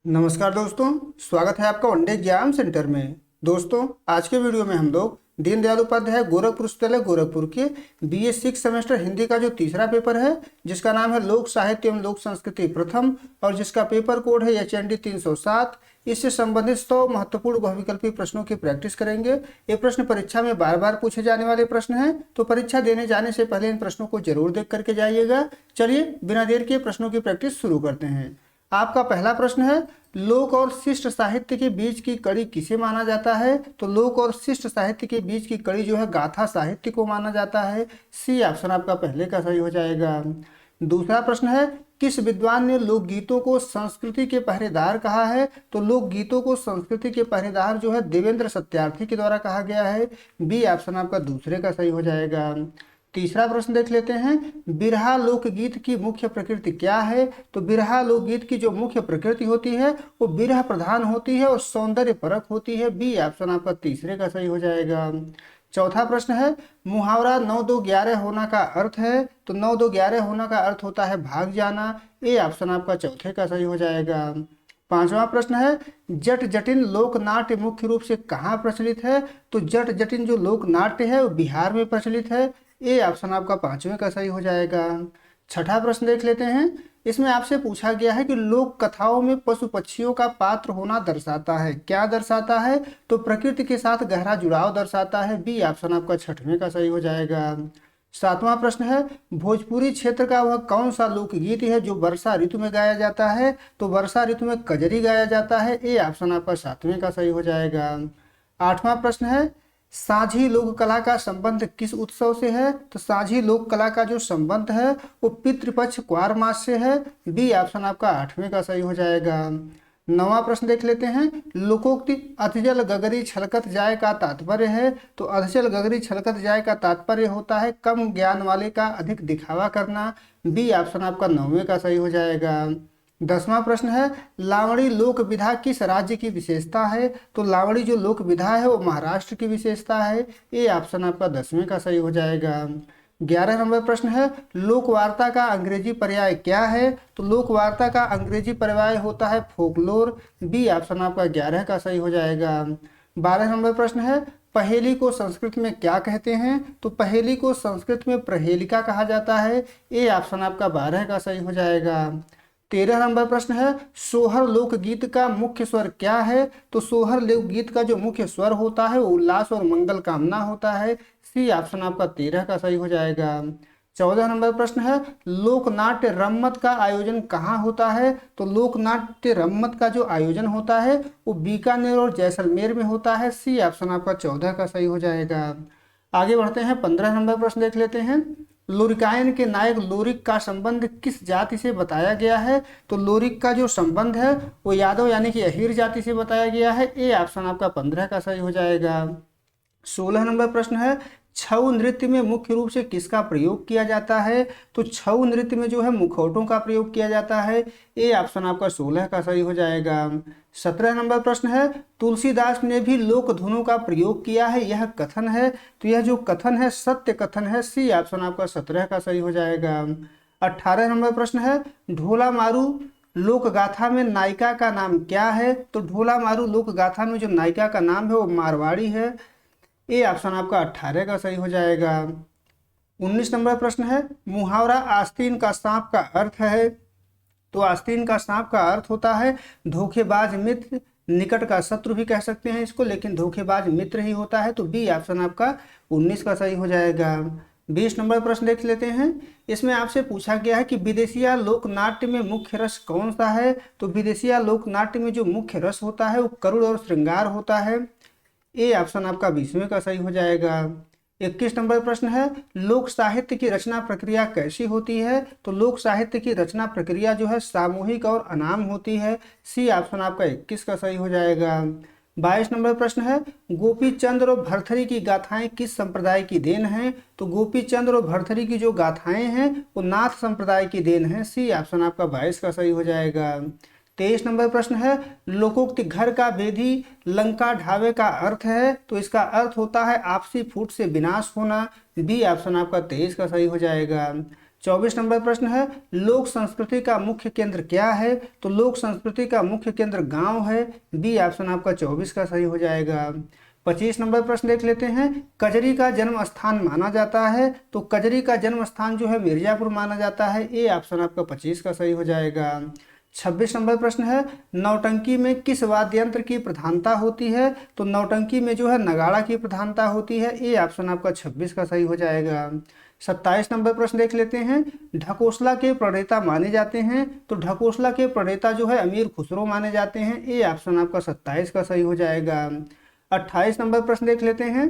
नमस्कार दोस्तों, स्वागत है आपका वनडे एग्जाम सेंटर में। दोस्तों, आज के वीडियो में हम लोग दीनदयाल उपाध्याय गोरखपुर विश्वविद्यालय गोरखपुर के बीए 6 सेमेस्टर हिंदी का जो तीसरा पेपर है, जिसका नाम है लोक साहित्य एवं लोक संस्कृति प्रथम और जिसका पेपर कोड है HND 307, इससे संबंधित 100 महत्वपूर्ण बहुविकल्पी प्रश्नों की प्रैक्टिस करेंगे। ये प्रश्न परीक्षा में बार बार पूछे जाने वाले प्रश्न हैं, तो परीक्षा देने जाने से पहले इन प्रश्नों को जरूर देख करके जाइएगा। चलिए बिना देर के प्रश्नों की प्रैक्टिस शुरू करते हैं। आपका पहला प्रश्न है, लोक और शिष्ट साहित्य के बीच की कड़ी किसे माना जाता है? तो लोक और शिष्ट साहित्य के बीच की कड़ी जो है गाथा साहित्य को माना जाता है। सी ऑप्शन आपका पहले का सही हो जाएगा। दूसरा प्रश्न है, किस विद्वान ने लोकगीतों को संस्कृति के पहरेदार कहा है? तो लोकगीतों को संस्कृति के पहरेदार जो है देवेंद्र सत्यार्थी के द्वारा कहा गया है। बी ऑप्शन आपका दूसरे का सही हो जाएगा। तीसरा प्रश्न देख लेते हैं, बिरहा लोकगीत की मुख्य प्रकृति क्या है? तो बिरहा लोकगीत की जो मुख्य प्रकृति होती है वो बिरह प्रधान होती है और सौंदर्य परक होती है। बी ऑप्शन आपका तीसरे का सही हो जाएगा। चौथा प्रश्न है, मुहावरा 9-2-11 होना का अर्थ है? तो 9-2-11 होना का अर्थ होता है भाग जाना। ए ऑप्शन आपका चौथे का सही हो जाएगा। पांचवा प्रश्न है, जट जटिन लोक नाट्य मुख्य रूप से कहाँ प्रचलित है? तो जट जटिन जो लोक नाट्य है वो बिहार में प्रचलित है। ए ऑप्शन आपका पांचवें का सही हो जाएगा। छठा प्रश्न देख लेते हैं। इसमें आपसे पूछा गया है कि लोक कथाओं में पशु पक्षियों का पात्र होना दर्शाता है, क्या दर्शाता है? तो प्रकृति के साथ गहरा जुड़ाव दर्शाता है। बी ऑप्शन आपका छठवें का सही हो जाएगा। सातवां प्रश्न है, भोजपुरी क्षेत्र का वह कौन सा लोकगीत है जो वर्षा ऋतु में गाया जाता है? तो वर्षा ऋतु में कजरी गाया जाता है। ए ऑप्शन आपका सातवें का सही हो जाएगा। आठवां प्रश्न है, साझी लोक कला का संबंध किस उत्सव से है? तो साझी लोक कला का जो संबंध है वो पितृपक्ष क्वार मास से है। बी ऑप्शन आपका आठवें का सही हो जाएगा। नवा प्रश्न देख लेते हैं, लोकोक्ति अधजल गगरी छलकत जाए का तात्पर्य है? तो अधजल गगरी छलकत जाए का तात्पर्य होता है कम ज्ञान वाले का अधिक दिखावा करना। बी ऑप्शन आपका नौवें का सही हो जाएगा। 10वां प्रश्न है, लावणी लोक विधा किस राज्य की विशेषता है? तो लावणी जो लोक विधा है वो महाराष्ट्र की विशेषता है। ए ऑप्शन आपका 10वें का सही हो जाएगा। 11 नंबर प्रश्न है, लोकवार्ता का अंग्रेजी पर्याय क्या है? तो लोकवार्ता का अंग्रेजी पर्याय होता है फोकलोर। बी ऑप्शन आपका 11 का सही हो जाएगा। 12 नंबर प्रश्न है, पहेली को संस्कृत में क्या कहते हैं? तो पहेली को संस्कृत में प्रहेलिका कहा जाता है। ए ऑप्शन आपका 12 का सही हो जाएगा। 13 नंबर प्रश्न है, सोहर लोकगीत का मुख्य स्वर क्या है? तो सोहर लोकगीत का जो मुख्य स्वर होता है वो उल्लास और मंगल कामना होता है। सी ऑप्शन आपका 13 का सही हो जाएगा। 14 नंबर प्रश्न है, लोकनाट्य रम्मत का आयोजन कहाँ होता है? तो लोकनाट्य रम्मत का जो आयोजन होता है वो बीकानेर और जैसलमेर में होता है। सी ऑप्शन आपका 14 का सही हो जाएगा। आगे बढ़ते हैं, 15 नंबर प्रश्न देख लेते हैं। लोरिकायन के नायक लोरिक का संबंध किस जाति से बताया गया है? तो लोरिक का जो संबंध है वो यादव यानी कि अहीर जाति से बताया गया है। ए ऑप्शन आपका 15 का सही हो जाएगा। 16 नंबर प्रश्न है, छऊ नृत्य में मुख्य रूप से किसका प्रयोग किया जाता है? तो छऊ नृत्य में जो है मुखौटों का प्रयोग किया जाता है। ए ऑप्शन आपका 16 का सही हो जाएगा। 17 नंबर प्रश्न है, तुलसीदास ने भी लोक धुनों का प्रयोग किया है, यह कथन है? तो यह जो कथन है सत्य कथन है। सी ऑप्शन आपका 17 का सही हो जाएगा। 18 नंबर प्रश्न है, ढोला मारू लोक गाथा में नायिका का नाम क्या है? तो ढोला मारू लोक गाथा में जो नायिका का नाम है वो मारवाड़ी है। ए ऑप्शन आपका 18 का सही हो जाएगा। 19 नंबर प्रश्न है, मुहावरा आस्तीन का सांप का अर्थ है? तो आस्तीन का सांप का अर्थ होता है धोखेबाज मित्र, निकट का शत्रु भी कह सकते हैं इसको, लेकिन धोखेबाज मित्र ही होता है। तो बी ऑप्शन आपका 19 का सही हो जाएगा। 20 नंबर प्रश्न देख लेते हैं। इसमें आपसे पूछा गया है कि विदेशिया लोकनाट्य में मुख्य रस कौन सा है? तो विदेशिया लोकनाट्य में जो मुख्य रस होता है वो करुण और श्रृंगार होता है। ए ऑप्शन आपका 20वें का सही हो जाएगा। 21 नंबर प्रश्न है, लोक साहित्य की रचना प्रक्रिया कैसी होती है? तो लोक साहित्य की रचना प्रक्रिया जो है सामूहिक और अनाम होती है। सी ऑप्शन आपका 21 का सही हो जाएगा। 22 नंबर प्रश्न है, गोपी चंद्र और भरथरी की गाथाएं किस संप्रदाय की देन हैं? तो गोपी चंद्र और भरथरी की जो गाथाएं हैं वो नाथ संप्रदाय की देन है। सी ऑप्शन आपका 22 का सही हो जाएगा। 23 नंबर प्रश्न है, लोकोक्ति घर का बेदी लंका ढावे का अर्थ है? तो इसका अर्थ होता है आपसी फूट से विनाश होना। बी ऑप्शन आपका 23 का सही हो जाएगा। 24 नंबर प्रश्न है लोक संस्कृति का मुख्य केंद्र क्या है? तो लोक संस्कृति का मुख्य केंद्र गांव है। बी ऑप्शन आपका 24 का सही हो जाएगा। 25 नंबर प्रश्न देख लेते हैं। कजरी का जन्म स्थान माना जाता है, तो कजरी का जन्म स्थान जो है मिर्जापुर माना जाता है। ए ऑप्शन आपका 25 का सही हो जाएगा। 26 नंबर प्रश्न है नौटंकी में किस वाद्य यंत्र की प्रधानता होती है? तो नौटंकी में जो है नगाड़ा की प्रधानता होती है। ए ऑप्शन आपका 26 का सही हो जाएगा। 27 नंबर प्रश्न देख लेते हैं। ढकोसला के प्रणेता माने जाते हैं, तो ढकोसला के प्रणेता जो है अमीर खुसरो माने जाते हैं। ए ऑप्शन आपका 27 का सही हो जाएगा। 28 नंबर प्रश्न देख लेते हैं।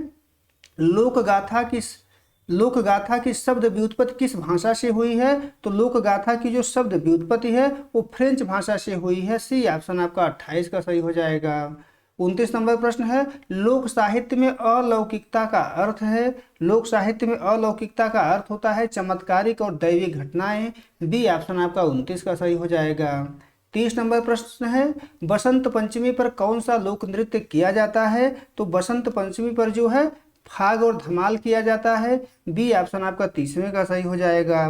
लोकगाथा की शब्द व्युत्पत्ति किस भाषा से हुई है? तो लोकगाथा की जो शब्द व्युत्पत्ति है वो फ्रेंच भाषा से हुई है। सी ऑप्शन आपका 28 का सही हो जाएगा। 29 नंबर प्रश्न है लोक साहित्य में अलौकिकता का अर्थ है। लोक साहित्य में अलौकिकता का अर्थ होता है चमत्कारिक और दैवी घटनाएं। बी ऑप्शन आपका 29 का सही हो जाएगा। 30 नंबर प्रश्न है बसंत पंचमी पर कौन सा लोक नृत्य किया जाता है? तो बसंत पंचमी पर जो है फाग और धमाल किया जाता है। बी ऑप्शन आपका 30वें का सही हो जाएगा।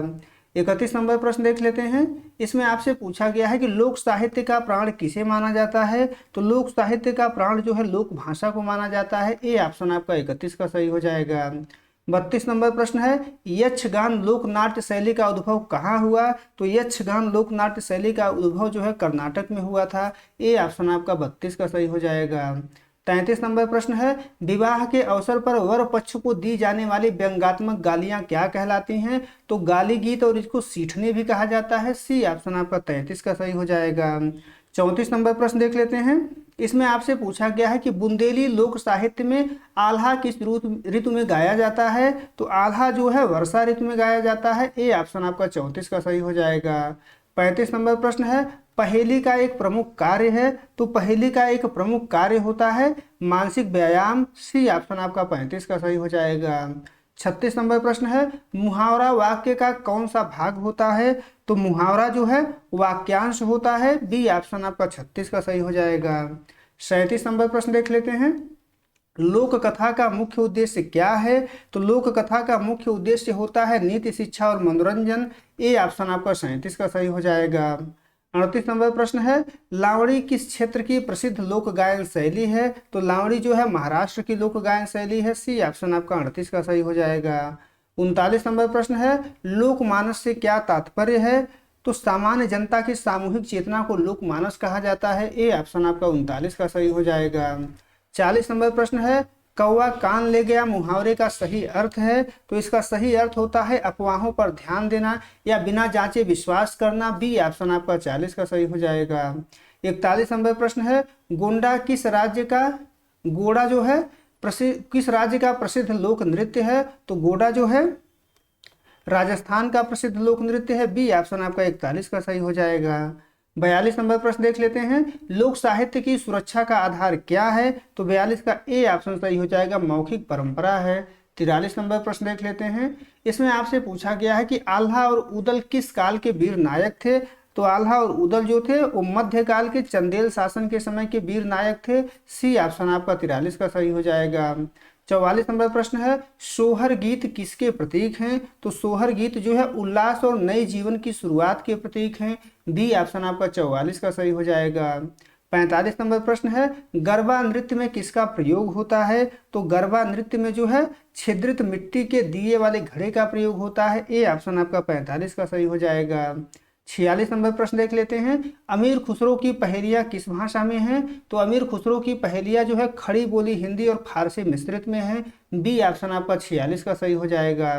31 नंबर प्रश्न देख लेते हैं। इसमें आपसे पूछा गया है कि लोक साहित्य का प्राण किसे माना जाता है? तो लोक साहित्य का प्राण जो है लोक भाषा को माना जाता है। ए ऑप्शन आपका 31 का सही हो जाएगा। 32 नंबर प्रश्न है यक्षगान लोक नाट्य शैली का उद्भव कहाँ हुआ? तो यक्षगान लोक नाट्य शैली का उद्भव जो है कर्नाटक में हुआ था। ए ऑप्शन आपका 32 का सही हो जाएगा। 33 नंबर प्रश्न है विवाह के अवसर पर वर पक्ष को दी जाने वाली व्यंग्यात्मक गालियां क्या कहलाती हैं? तो गाली गीत और इसको सीठने भी कहा जाता है। सी ऑप्शन आपका 33 का सही हो जाएगा। 34 नंबर प्रश्न देख लेते हैं। इसमें आपसे पूछा गया है कि बुंदेली लोक साहित्य में आल्हा किस ऋतु में गाया जाता है? तो आल्हा जो है वर्षा ऋतु में गाया जाता है। ए ऑप्शन आपका 34 का सही हो जाएगा। 35 नंबर प्रश्न है पहेली का एक प्रमुख कार्य है। तो पहेली का एक प्रमुख कार्य होता है मानसिक व्यायाम। सी ऑप्शन आपका 35 का सही हो जाएगा। 36 नंबर प्रश्न है मुहावरा वाक्य का कौन सा भाग होता है? तो मुहावरा जो है वाक्यांश होता है। बी ऑप्शन आपका 36 का सही हो जाएगा। 37 नंबर प्रश्न देख लेते हैं। लोक कथा का मुख्य उद्देश्य क्या है? तो लोक कथा का मुख्य उद्देश्य होता है नीति शिक्षा और मनोरंजन। ए ऑप्शन आपका 37 का सही हो जाएगा। 38 नंबर प्रश्न है लावड़ी किस क्षेत्र की प्रसिद्ध लोक गायन शैली है? तो लावड़ी जो है महाराष्ट्र की लोक गायन शैली है। सी ऑप्शन आपका 38 का सही हो जाएगा। 39 नंबर प्रश्न है लोकमानस से क्या तात्पर्य है? तो सामान्य जनता की सामूहिक चेतना को लोकमानस कहा जाता है। ए ऑप्शन आपका 39 का सही हो जाएगा। 40 नंबर प्रश्न है कौवा कान ले गया मुहावरे का सही अर्थ है? तो इसका सही अर्थ होता है अफवाहों पर ध्यान देना या बिना जांचे विश्वास करना। बी ऑप्शन आपका 40 का सही हो जाएगा। 41 नंबर प्रश्न है गोंडा किस राज्य का गोड़ा जो है किस राज्य का प्रसिद्ध लोक नृत्य है? तो गोड़ा जो है राजस्थान का प्रसिद्ध लोक नृत्य है। बी ऑप्शन आपका 41 का सही हो जाएगा। 42 नंबर प्रश्न देख लेते हैं। लोक साहित्य की सुरक्षा का आधार क्या है? तो 42 का ए ऑप्शन सही हो जाएगा मौखिक परंपरा है। 43 नंबर प्रश्न देख लेते हैं। इसमें आपसे पूछा गया है कि आल्हा और उदल किस काल के वीर नायक थे? तो आल्हा और उदल जो थे वो मध्यकाल के चंदेल शासन के समय के वीर नायक थे। सी ऑप्शन आपका 43 का सही हो जाएगा। 44 नंबर प्रश्न है सोहर गीत किसके प्रतीक हैं? तो सोहर गीत जो है उल्लास और नए जीवन की शुरुआत के प्रतीक हैं। बी ऑप्शन आपका 44 का सही हो जाएगा। 45 नंबर प्रश्न है गरबा नृत्य में किसका प्रयोग होता है? तो गरबा नृत्य में जो है छिद्रित मिट्टी के दिए वाले घड़े का प्रयोग होता है। ए ऑप्शन आपका 45 का सही हो जाएगा। 46 नंबर प्रश्न देख लेते हैं। अमीर खुसरो की पहेलियाँ किस भाषा में हैं? तो अमीर खुसरो की पहेलियाँ जो है खड़ी बोली हिंदी और फारसी मिश्रित में है। बी ऑप्शन आपका 46 का सही हो जाएगा।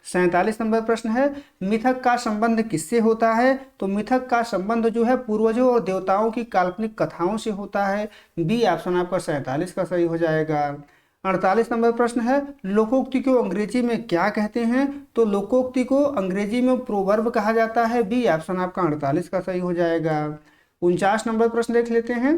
47 नंबर प्रश्न है मिथक का संबंध किससे होता है? तो मिथक का संबंध जो है पूर्वजों और देवताओं की काल्पनिक कथाओं से होता है। बी ऑप्शन आपका 47 का सही हो जाएगा। 48 नंबर प्रश्न है लोकोक्ति को अंग्रेजी में क्या कहते हैं? तो लोकोक्ति को अंग्रेजी में प्रोवर्ब कहा जाता है। बी ऑप्शन आपका 48 का सही हो जाएगा। 49 नंबर प्रश्न देख लेते हैं।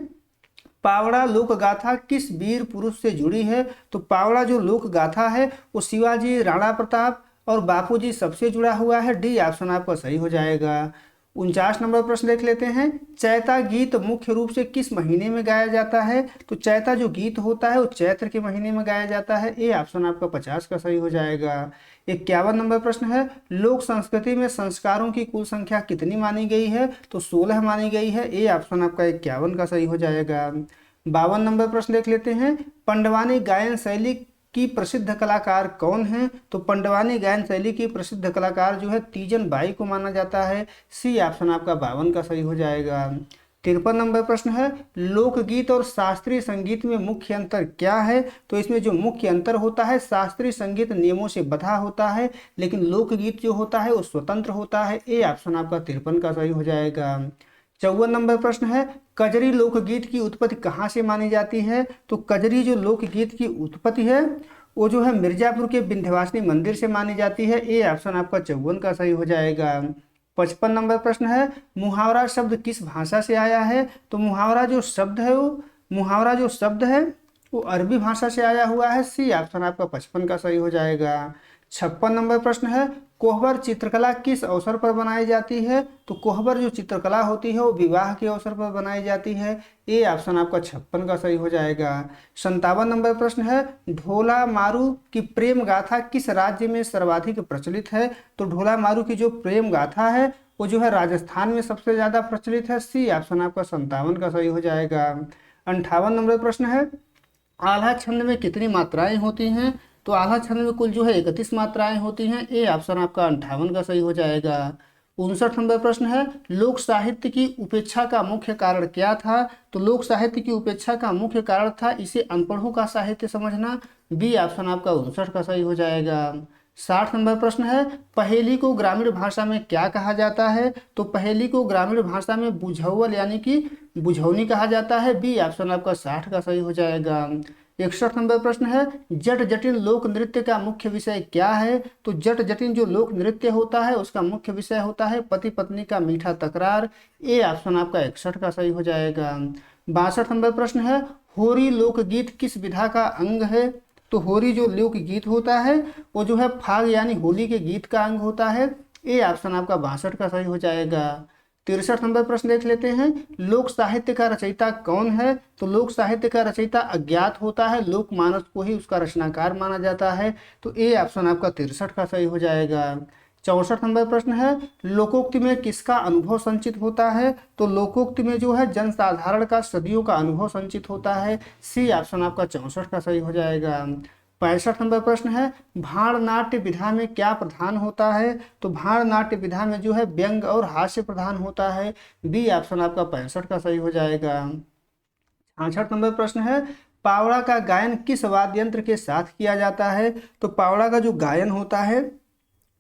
पावड़ा लोक गाथा किस वीर पुरुष से जुड़ी है? तो पावड़ा जो लोक गाथा है वो शिवाजी, राणा प्रताप और बापूजी सबसे जुड़ा हुआ है। डी ऑप्शन आपका सही हो जाएगा। 49 नंबर प्रश्न देख लेते हैं, चैता गीत मुख्य रूप से किस महीने में गाया जाता है? तो चैता जो गीत होता है वो चैत्र के महीने में गाया जाता है। ए ऑप्शन आपका 50 का सही हो जाएगा। 51 नंबर प्रश्न है, लोक संस्कृति में संस्कारों की कुल संख्या कितनी मानी गई है? तो 16 मानी गई है। ए ऑप्शन आपका 51 का सही हो जाएगा। 52 नंबर प्रश्न देख लेते हैं, पंडवानी गायन शैली की प्रसिद्ध कलाकार कौन है? तो पंडवानी गायन शैली की प्रसिद्ध कलाकार जो है तीजन बाई को माना जाता है। सी ऑप्शन आपका 52 का सही हो जाएगा। 53 नंबर प्रश्न है, लोकगीत और शास्त्रीय संगीत में मुख्य अंतर क्या है? तो इसमें जो मुख्य अंतर होता है, शास्त्रीय संगीत नियमों से बंधा होता है, लेकिन लोकगीत जो होता है वो स्वतंत्र होता है। ए ऑप्शन आपका 53 का सही हो जाएगा। 54 नंबर प्रश्न है, कजरी लोकगीत की उत्पत्ति कहाँ से मानी जाती है? तो कजरी जो लोकगीत की उत्पत्ति है वो जो है मिर्जापुर के विंध्यवासिनी मंदिर से मानी जाती है। ए ऑप्शन आपका 54 का सही हो जाएगा। 55 नंबर प्रश्न है, मुहावरा शब्द किस भाषा से आया है? तो मुहावरा जो शब्द है वो अरबी भाषा से आया हुआ है। सी ऑप्शन आपका 55 का सही हो जाएगा। 56 नंबर प्रश्न है, कोहबर चित्रकला किस अवसर पर बनाई जाती है? तो कोहबर जो चित्रकला होती है वो विवाह के अवसर पर बनाई जाती है। ए ऑप्शन आपका 56 का सही हो जाएगा। 57 नंबर प्रश्न है, ढोला मारू की प्रेम गाथा किस राज्य में सर्वाधिक प्रचलित है? तो ढोला मारू की जो प्रेम गाथा है वो जो है राजस्थान में सबसे ज्यादा प्रचलित है। सी ऑप्शन आपका 57 का सही हो जाएगा। 58 नंबर प्रश्न है, आल्हा छंद में कितनी मात्राएं होती हैं? तो आल्हा छंद में कुल जो है 31 मात्राएं होती हैं। ए ऑप्शन आपका 58 का सही हो जाएगा। 59 नंबर प्रश्न है, लोक साहित्य की उपेक्षा का मुख्य कारण क्या था? तो लोक साहित्य की उपेक्षा का मुख्य कारण था इसे अनपढ़ों का साहित्य समझना। बी ऑप्शन आपका 59 का सही हो जाएगा। 60 नंबर प्रश्न है, पहेली को ग्रामीण भाषा में क्या कहा जाता है? तो पहेली को ग्रामीण भाषा में बुझौल यानी कि बुझौनी कहा जाता है। बी ऑप्शन आपका 60 का सही हो जाएगा। 61 नंबर प्रश्न है, जट जटिन लोक नृत्य का मुख्य विषय क्या है? तो जट जटिन जो लोक नृत्य होता है उसका मुख्य विषय होता है पति पत्नी का मीठा तकरार। ए ऑप्शन आपका 61 का सही हो जाएगा। 62 नंबर प्रश्न है, होरी लोकगीत किस विधा का अंग है? तो होरी जो लोकगीत होता है वो जो है फाग यानी होली के गीत का अंग होता है। ए ऑप्शन आपका 62 का सही हो जाएगा। 63 नंबर प्रश्न देख लेते हैं, लोक साहित्य का रचयिता कौन है? तो लोक साहित्य का रचयिता अज्ञात होता है, लोकमानस को ही उसका रचनाकार माना जाता है। तो ए ऑप्शन आपका 63 का सही हो जाएगा। 64 नंबर प्रश्न है, लोकोक्ति में किसका अनुभव संचित होता है? तो लोकोक्ति में जो है जनसाधारण का सदियों का अनुभव संचित होता है। सी ऑप्शन आपका 64 का सही हो जाएगा। 65 नंबर प्रश्न है, भाण नाट्य विधा में क्या प्रधान होता है? तो भाण नाट्य विधा में जो है व्यंग और हास्य प्रधान होता है। बी ऑप्शन आपका 65 का सही हो जाएगा। 66 नंबर प्रश्न है, पावड़ा का गायन किस वाद्य यंत्र के साथ किया जाता है? तो पावड़ा का जो गायन होता है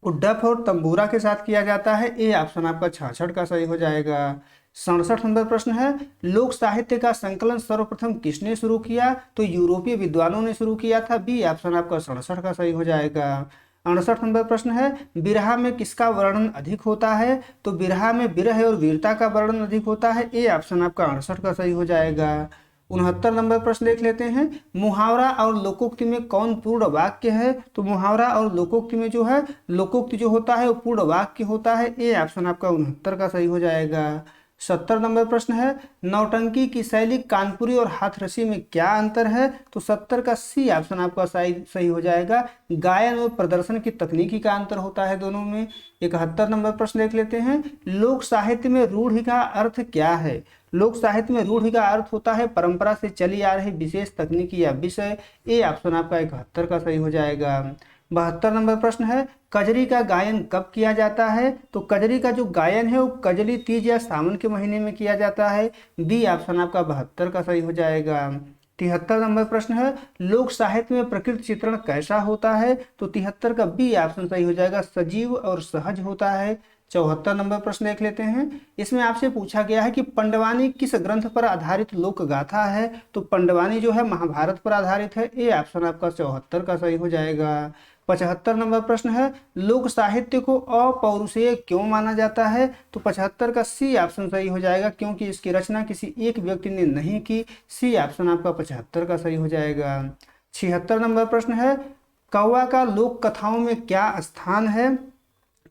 वो डफ और तंबूरा के साथ किया जाता है। ए ऑप्शन आपका 66 का सही हो जाएगा। 67 नंबर प्रश्न है, लोक साहित्य का संकलन सर्वप्रथम किसने शुरू किया? तो यूरोपीय विद्वानों ने शुरू किया था। बी ऑप्शन आपका 67 का सही हो जाएगा। 68 नंबर प्रश्न है, बिरहा में किसका वर्णन अधिक होता है? तो बिरहा में विरह और वीरता का वर्णन अधिक होता है। ए ऑप्शन आपका 68 का सही हो जाएगा। 69 नंबर प्रश्न देख लेते हैं, मुहावरा और लोकोक्ति में कौन पूर्ण वाक्य है? तो मुहावरा और लोकोक्ति में जो है लोकोक्ति जो होता है वो पूर्ण वाक्य होता है। ए ऑप्शन आपका 69 का सही हो जाएगा। 70 नंबर प्रश्न है, नौटंकी की शैली कानपुरी और हाथरसी में क्या अंतर है? तो 70 का सी ऑप्शन आपका सही हो जाएगा। गायन और प्रदर्शन की तकनीकी का अंतर होता है दोनों में। 71 नंबर प्रश्न देख लेते हैं, लोक साहित्य में रूढ़ि का अर्थ क्या है? लोक साहित्य में रूढ़ि का अर्थ होता है परंपरा से चली आ रही विशेष तकनीकी या विषय। ए ऑप्शन आपका 71 का सही हो जाएगा। 72 नंबर प्रश्न है, कजरी का गायन कब किया जाता है? तो कजरी का जो गायन है वो कजली तीज या सावन के महीने में किया जाता है। बी ऑप्शन आपका 72 का सही हो जाएगा। 73 नंबर प्रश्न है, लोक साहित्य में प्रकृति चित्रण कैसा होता है? तो 73 का बी ऑप्शन सही हो जाएगा, सजीव और सहज होता है। 74 नंबर प्रश्न देख लेते हैं, इसमें आपसे पूछा गया है कि पंडवानी किस ग्रंथ पर आधारित लोक गाथा है? तो पंडवानी जो है महाभारत पर आधारित है। ए ऑप्शन आपका 74 का सही हो जाएगा। 75 नंबर प्रश्न है, लोक साहित्य को अपौरुषेय क्यों माना जाता है? तो 75 का सी ऑप्शन सही हो जाएगा, क्योंकि इसकी रचना किसी एक व्यक्ति ने नहीं की। सी ऑप्शन आपका 75 का सही हो जाएगा। 76 नंबर प्रश्न है, कौवा का लोक कथाओं में क्या स्थान है?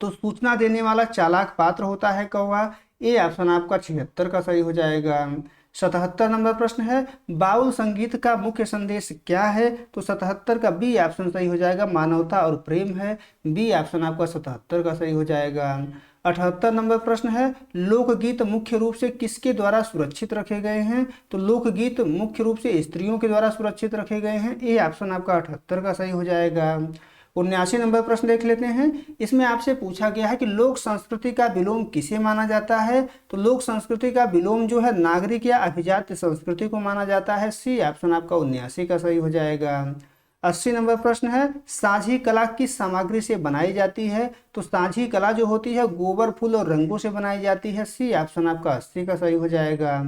तो सूचना देने वाला चालाक पात्र होता है कौवा। ए ऑप्शन आपका 76 का सही हो जाएगा। 77 नंबर प्रश्न है, बाउल संगीत का मुख्य संदेश क्या है? तो 77 का बी ऑप्शन सही हो जाएगा, मानवता और प्रेम है। बी ऑप्शन आपका 77 का सही हो जाएगा। 78 नंबर प्रश्न है, लोकगीत मुख्य रूप से किसके द्वारा सुरक्षित रखे गए हैं? तो लोकगीत मुख्य रूप से स्त्रियों के द्वारा सुरक्षित रखे गए हैं। ए ऑप्शन आपका 78 का सही हो जाएगा। 79 नंबर प्रश्न देख लेते हैं। इसमें आपसे पूछा गया है कि लोक संस्कृति का विलोम किसे माना जाता है? तो लोक संस्कृति का विलोम जो है नागरिक या अभिजात्य संस्कृति को माना जाता है। सी ऑप्शन आपका 79 का सही हो जाएगा। 80 नंबर प्रश्न है, साझी कला किस सामग्री से बनाई जाती है? तो साझी कला जो होती है गोबर, फूल और रंगों से बनाई जाती है। सी ऑप्शन आपका 80 का सही हो जाएगा।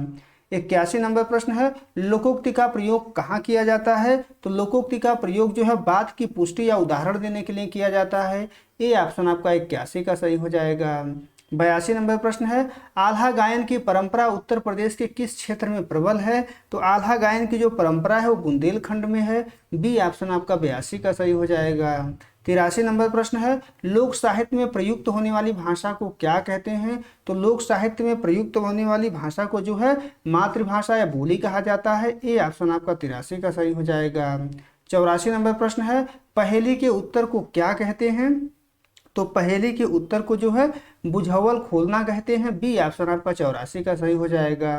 81 नंबर प्रश्न है, लोकोक्ति का प्रयोग कहाँ किया जाता है? तो लोकोक्ति का प्रयोग जो है बात की पुष्टि या उदाहरण देने के लिए किया जाता है। ए ऑप्शन आपका 81 का सही हो जाएगा। 82 नंबर प्रश्न है, आल्हा गायन की परंपरा उत्तर प्रदेश के किस क्षेत्र में प्रबल है? तो आल्हा गायन की जो परंपरा है वो बुंदेलखंड में है। बी ऑप्शन आपका 82 का सही हो जाएगा। 83 नंबर प्रश्न है, लोक साहित्य में प्रयुक्त होने वाली भाषा को क्या कहते हैं? तो लोक साहित्य में प्रयुक्त होने वाली भाषा को जो है मातृभाषा या बोली कहा जाता है। ए ऑप्शन आपका 83 का सही हो जाएगा। 84 नंबर प्रश्न है, पहेली के उत्तर को क्या कहते हैं? तो पहेली के उत्तर को जो है बुझावल खोलना कहते हैं। बी ऑप्शन आपका 84 का सही हो जाएगा।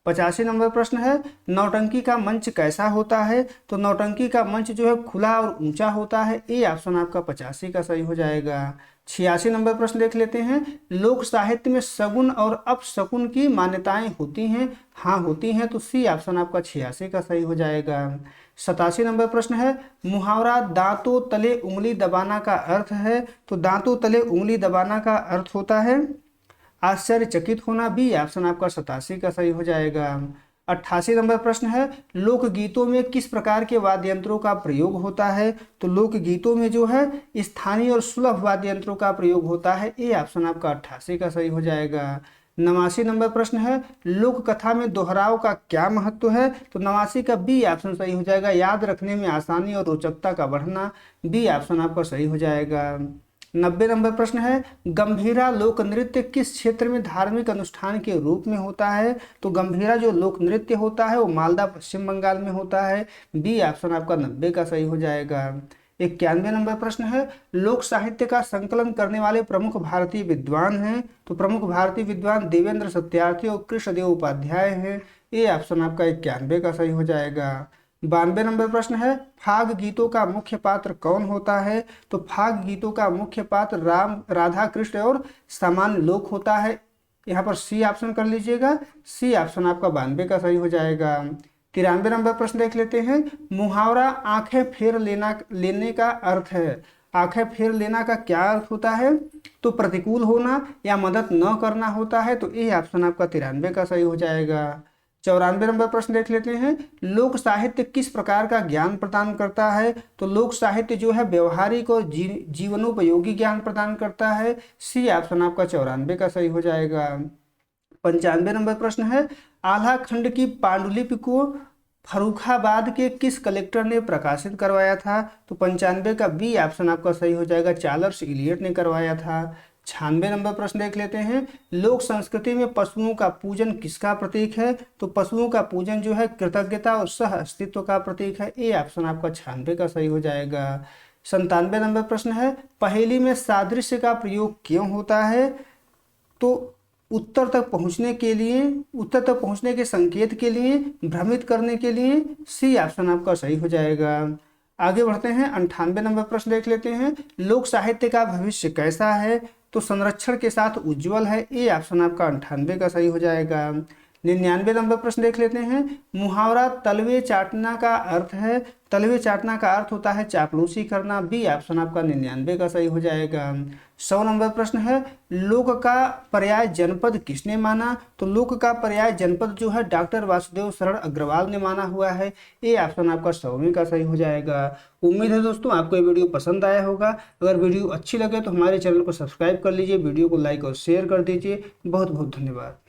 85 नंबर प्रश्न है, नौटंकी का मंच कैसा होता है? तो नौटंकी का मंच जो है खुला और ऊंचा होता है। ए ऑप्शन आपका 85 का सही हो जाएगा। 86 नंबर प्रश्न देख लेते हैं, लोक साहित्य में सगुन और अपशकुन की मान्यताएं होती हैं? हाँ होती हैं। तो सी ऑप्शन आपका 86 का सही हो जाएगा। 87 नंबर प्रश्न है, मुहावरा दांतों तले उंगली दबाना का अर्थ है? तो दांतों तले उंगली दबाना का अर्थ होता है आश्चर्यचकित होना। बी ऑप्शन आपका 87 का सही हो जाएगा। 88 नंबर प्रश्न है, लोकगीतों में किस प्रकार के वाद्य यंत्रों का प्रयोग होता है? तो लोकगीतों में जो है स्थानीय और सुलभ वाद्य यंत्रों का प्रयोग होता है। ए ऑप्शन आपका 88 का सही हो जाएगा। 89 नंबर प्रश्न है, लोक कथा में दोहराव का क्या महत्व है? तो 89 का बी ऑप्शन सही हो जाएगा, याद रखने में आसानी और रोचकता का बढ़ना। बी ऑप्शन आपका सही हो जाएगा। 90 नंबर प्रश्न है, गंभीरा लोक नृत्य किस क्षेत्र में धार्मिक अनुष्ठान के रूप में होता है? तो गंभीरा जो लोक नृत्य होता है वो मालदा पश्चिम बंगाल में होता है। बी ऑप्शन आपका 90 का सही हो जाएगा। 91 नंबर प्रश्न है, लोक साहित्य का संकलन करने वाले प्रमुख भारतीय विद्वान हैं? तो प्रमुख भारतीय विद्वान देवेंद्र सत्यार्थी और कृष्णदेव उपाध्याय हैं। ए ऑप्शन आपका 91 का सही हो जाएगा। 92 नंबर प्रश्न है, फाग गीतों का मुख्य पात्र कौन होता है? तो फाग गीतों का मुख्य पात्र राम, राधा कृष्ण और सामान्य लोक होता है। यहाँ पर सी ऑप्शन कर लीजिएगा। सी ऑप्शन आपका 92 का सही हो जाएगा। 93 नंबर प्रश्न देख लेते हैं, मुहावरा आंखें फेर लेने का अर्थ है। आंखें फेर लेना का क्या अर्थ होता है? तो प्रतिकूल होना या मदद न करना होता है। तो ये ऑप्शन आपका 93 का सही हो जाएगा। 94 नंबर प्रश्न देख लेते हैं, लोक साहित्य किस प्रकार का ज्ञान प्रदान करता है? तो लोक साहित्य जो है व्यवहारिक और जीवनोपयोगी ज्ञान प्रदान करता है। सी ऑप्शन आपका 94 का सही हो जाएगा। 95 नंबर प्रश्न है, आल्हा खंड की पांडुलिपि को फर्रुखाबाद के किस कलेक्टर ने प्रकाशित करवाया था? तो 95 का बी ऑप्शन आपका सही हो जाएगा, चार्ल्स इलियट ने करवाया था। 96 नंबर प्रश्न देख लेते हैं, लोक संस्कृति में पशुओं का पूजन किसका प्रतीक है? तो पशुओं का पूजन जो है कृतज्ञता और सह अस्तित्व का प्रतीक है। ए ऑप्शन आपका 96 का सही हो जाएगा। 97 नंबर प्रश्न है, पहेली में सादृश्य का प्रयोग क्यों होता है? तो उत्तर तक पहुंचने के संकेत के लिए, भ्रमित करने के लिए। सी ऑप्शन आपका सही हो जाएगा। आगे बढ़ते हैं, 98 नंबर प्रश्न देख लेते हैं, लोक साहित्य का भविष्य कैसा है? तो संरक्षण के साथ उज्जवल है। ए ऑप्शन आपका 98 का सही हो जाएगा। 99 नंबर प्रश्न देख लेते हैं, मुहावरा तलवे चाटना का अर्थ है? तलवे चाटना का अर्थ होता है चापलूसी करना। बी ऑप्शन आपका 99 का सही हो जाएगा। 100 नंबर प्रश्न है, लोक का पर्याय जनपद किसने माना? तो लोक का पर्याय जनपद जो है डॉक्टर वासुदेव शरण अग्रवाल ने माना हुआ है। ए ऑप्शन आपका 100वें का सही हो जाएगा। उम्मीद है दोस्तों आपको ये वीडियो पसंद आया होगा। अगर वीडियो अच्छी लगे तो हमारे चैनल को सब्सक्राइब कर लीजिए, वीडियो को लाइक और शेयर कर दीजिए। बहुत बहुत धन्यवाद।